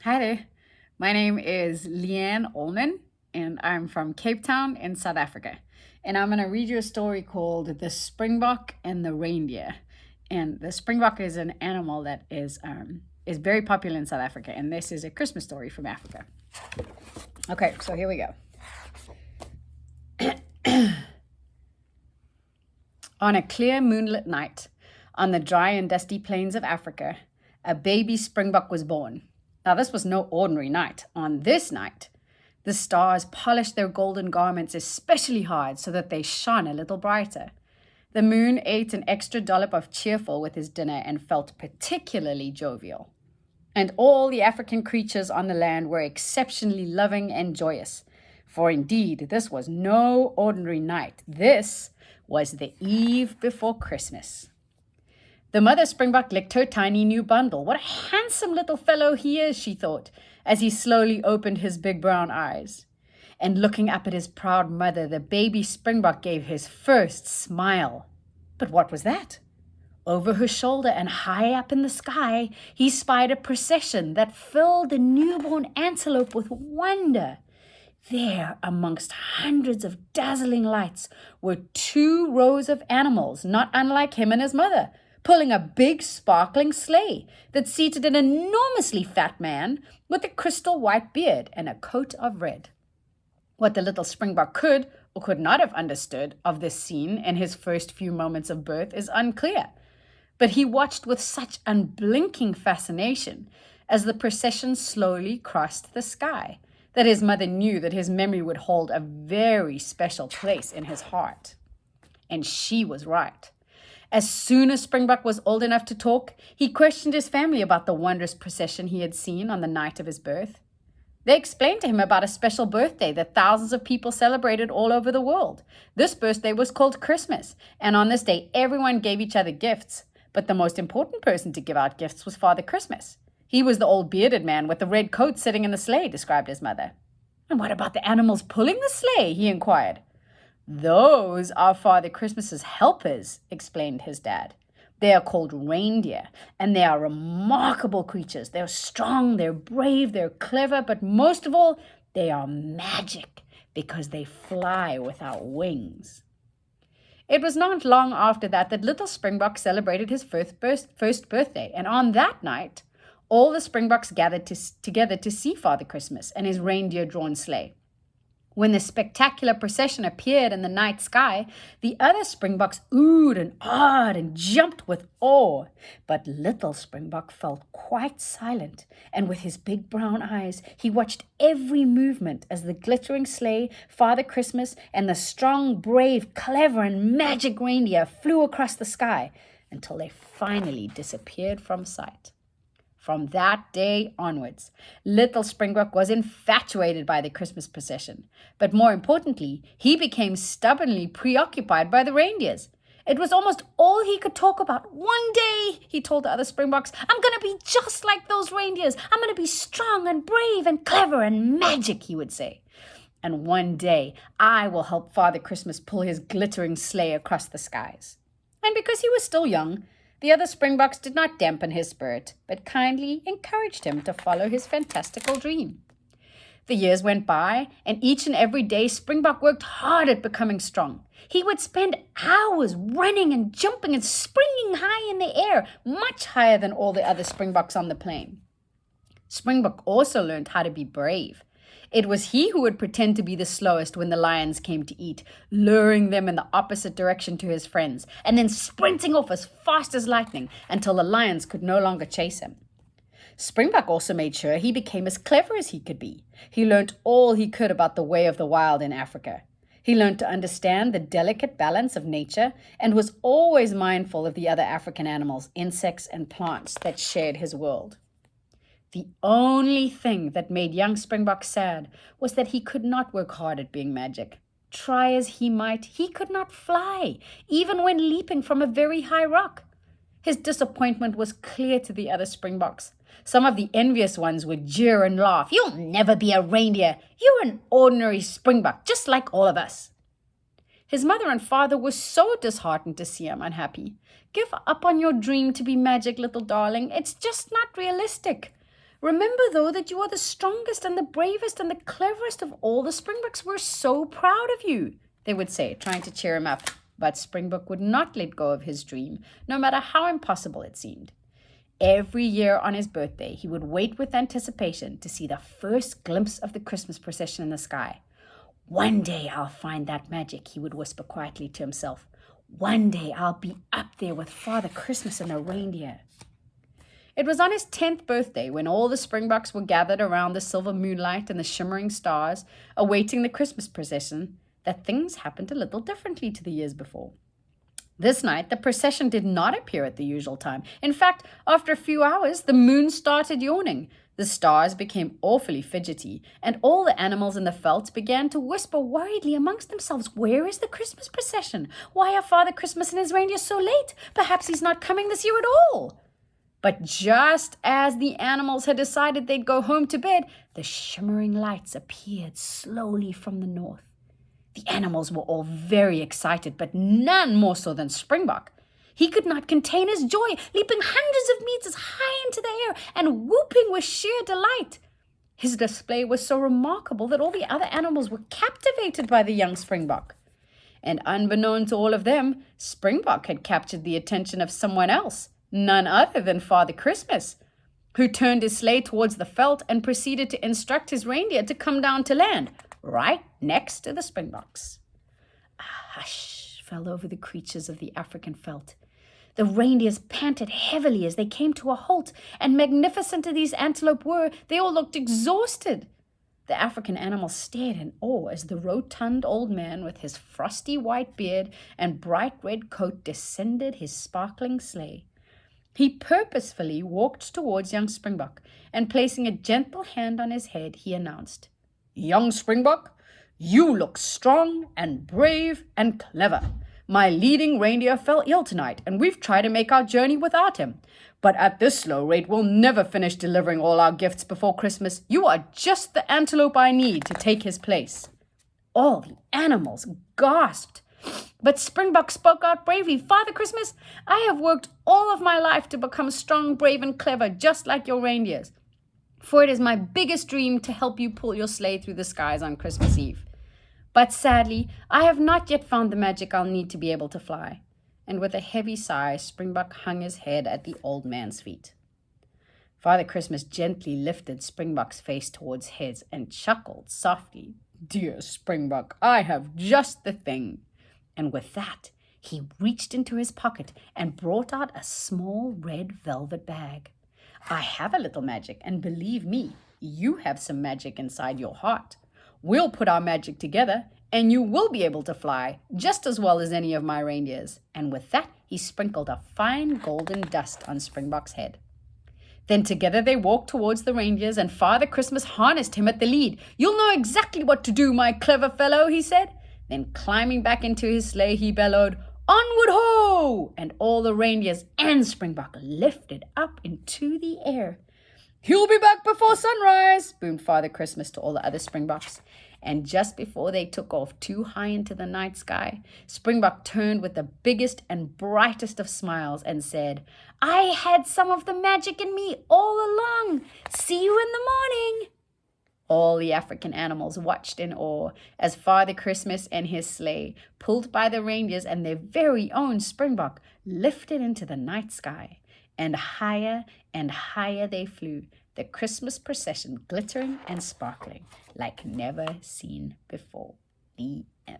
Hi there. My name is Leanne Olman, and I'm from Cape Town in South Africa. And I'm going to read you a story called The Springbok and the Reindeer. And the springbok is an animal that is very popular in South Africa, and this is a Christmas story from Africa. Okay, so here we go. On a clear moonlit night, on the dry and dusty plains of Africa, a baby springbok was born. Now, this was no ordinary night. On this night, the stars polished their golden garments especially hard so that they shone a little brighter. The moon ate an extra dollop of cheerful with his dinner and felt particularly jovial. And all the African creatures on the land were exceptionally loving and joyous. For indeed, this was no ordinary night. This was the eve before Christmas. The mother springbok licked her tiny new bundle. What a handsome little fellow he is, she thought, as he slowly opened his big brown eyes. And looking up at his proud mother, the baby springbok gave his first smile. But what was that? Over her shoulder and high up in the sky, he spied a procession that filled the newborn antelope with wonder. There, amongst hundreds of dazzling lights, were 2 rows of animals, not unlike him and his mother, pulling a big sparkling sleigh that seated an enormously fat man with a crystal white beard and a coat of red. What the little springbok could or could not have understood of this scene in his first few moments of birth is unclear, but he watched with such unblinking fascination as the procession slowly crossed the sky that his mother knew that his memory would hold a very special place in his heart. And she was right. As soon as Springbok was old enough to talk, he questioned his family about the wondrous procession he had seen on the night of his birth. They explained to him about a special birthday that thousands of people celebrated all over the world. This birthday was called Christmas, and on this day everyone gave each other gifts. But the most important person to give out gifts was Father Christmas. He was the old bearded man with the red coat sitting in the sleigh, described his mother. And what about the animals pulling the sleigh? He inquired. Those are Father Christmas's helpers, explained his dad. They are called reindeer, and they are remarkable creatures. They're strong, they're brave, they're clever, but most of all, they are magic because they fly without wings. It was not long after that little Springbok celebrated his first birthday, and on that night, all the Springboks gathered together to see Father Christmas and his reindeer-drawn sleigh. When the spectacular procession appeared in the night sky, the other Springboks oohed and awed and jumped with awe. But little Springbok felt quite silent, and with his big brown eyes, he watched every movement as the glittering sleigh, Father Christmas, and the strong, brave, clever, and magic reindeer flew across the sky until they finally disappeared from sight. From that day onwards, little Springbok was infatuated by the Christmas procession. But more importantly, he became stubbornly preoccupied by the reindeers. It was almost all he could talk about. One day, he told the other Springboks, I'm going to be just like those reindeers. I'm going to be strong and brave and clever and magic, he would say. And one day, I will help Father Christmas pull his glittering sleigh across the skies. And because he was still young, the other Springboks did not dampen his spirit, but kindly encouraged him to follow his fantastical dream. The years went by, and each and every day Springbok worked hard at becoming strong. He would spend hours running and jumping and springing high in the air, much higher than all the other Springboks on the plain. Springbok also learned how to be brave. It was he who would pretend to be the slowest when the lions came to eat, luring them in the opposite direction to his friends, and then sprinting off as fast as lightning until the lions could no longer chase him. Springbok also made sure he became as clever as he could be. He learned all he could about the way of the wild in Africa. He learned to understand the delicate balance of nature and was always mindful of the other African animals, insects, and plants that shared his world. The only thing that made young Springbok sad was that he could not work hard at being magic. Try as he might, he could not fly, even when leaping from a very high rock. His disappointment was clear to the other Springboks. Some of the envious ones would jeer and laugh. You'll never be a reindeer. You're an ordinary Springbok, just like all of us. His mother and father were so disheartened to see him unhappy. Give up on your dream to be magic, little darling. It's just not realistic. Remember, though, that you are the strongest and the bravest and the cleverest of all the Springboks. We're so proud of you, they would say, trying to cheer him up. But Springbok would not let go of his dream, no matter how impossible it seemed. Every year on his birthday, he would wait with anticipation to see the first glimpse of the Christmas procession in the sky. One day I'll find that magic, he would whisper quietly to himself. One day I'll be up there with Father Christmas and the reindeer. It was on his 10th birthday, when all the Springboks were gathered around the silver moonlight and the shimmering stars, awaiting the Christmas procession, that things happened a little differently to the years before. This night, the procession did not appear at the usual time. In fact, after a few hours, the moon started yawning. The stars became awfully fidgety, and all the animals in the veldt began to whisper worriedly amongst themselves, "Where is the Christmas procession? Why are Father Christmas and his reindeer so late? Perhaps he's not coming this year at all." But just as the animals had decided they'd go home to bed, the shimmering lights appeared slowly from the north. The animals were all very excited, but none more so than Springbok. He could not contain his joy, leaping hundreds of meters high into the air and whooping with sheer delight. His display was so remarkable that all the other animals were captivated by the young Springbok. And unbeknown to all of them, Springbok had captured the attention of someone else, none other than Father Christmas, who turned his sleigh towards the veldt and proceeded to instruct his reindeer to come down to land, right next to the Springboks. A hush fell over the creatures of the African veldt. The reindeers panted heavily as they came to a halt, and magnificent as these antelope were, they all looked exhausted. The African animals stared in awe as the rotund old man with his frosty white beard and bright red coat descended his sparkling sleigh. He purposefully walked towards young Springbok, and placing a gentle hand on his head, he announced, "Young Springbok, you look strong and brave and clever. My leading reindeer fell ill tonight, and we've tried to make our journey without him. But at this slow rate, we'll never finish delivering all our gifts before Christmas. You are just the antelope I need to take his place." All the animals gasped. But Springbok spoke out bravely, "Father Christmas, I have worked all of my life to become strong, brave, and clever, just like your reindeers. For it is my biggest dream to help you pull your sleigh through the skies on Christmas Eve. But sadly, I have not yet found the magic I'll need to be able to fly." And with a heavy sigh, Springbok hung his head at the old man's feet. Father Christmas gently lifted Springbok's face towards his and chuckled softly, "Dear Springbok, I have just the thing." And with that, he reached into his pocket and brought out a small red velvet bag. "I have a little magic, and believe me, you have some magic inside your heart. We'll put our magic together, and you will be able to fly just as well as any of my reindeers." And with that, he sprinkled a fine golden dust on Springbok's head. Then together they walked towards the reindeers, and Father Christmas harnessed him at the lead. "You'll know exactly what to do, my clever fellow," he said. Then climbing back into his sleigh, he bellowed, "Onward ho!" And all the reindeers and Springbok lifted up into the air. "He'll be back before sunrise," boomed Father Christmas to all the other Springboks. And just before they took off too high into the night sky, Springbok turned with the biggest and brightest of smiles and said, "I had some of the magic in me all along. See you in the morning." All the African animals watched in awe as Father Christmas and his sleigh, pulled by the reindeers and their very own Springbok, lifted into the night sky. And higher they flew, the Christmas procession glittering and sparkling like never seen before. The end.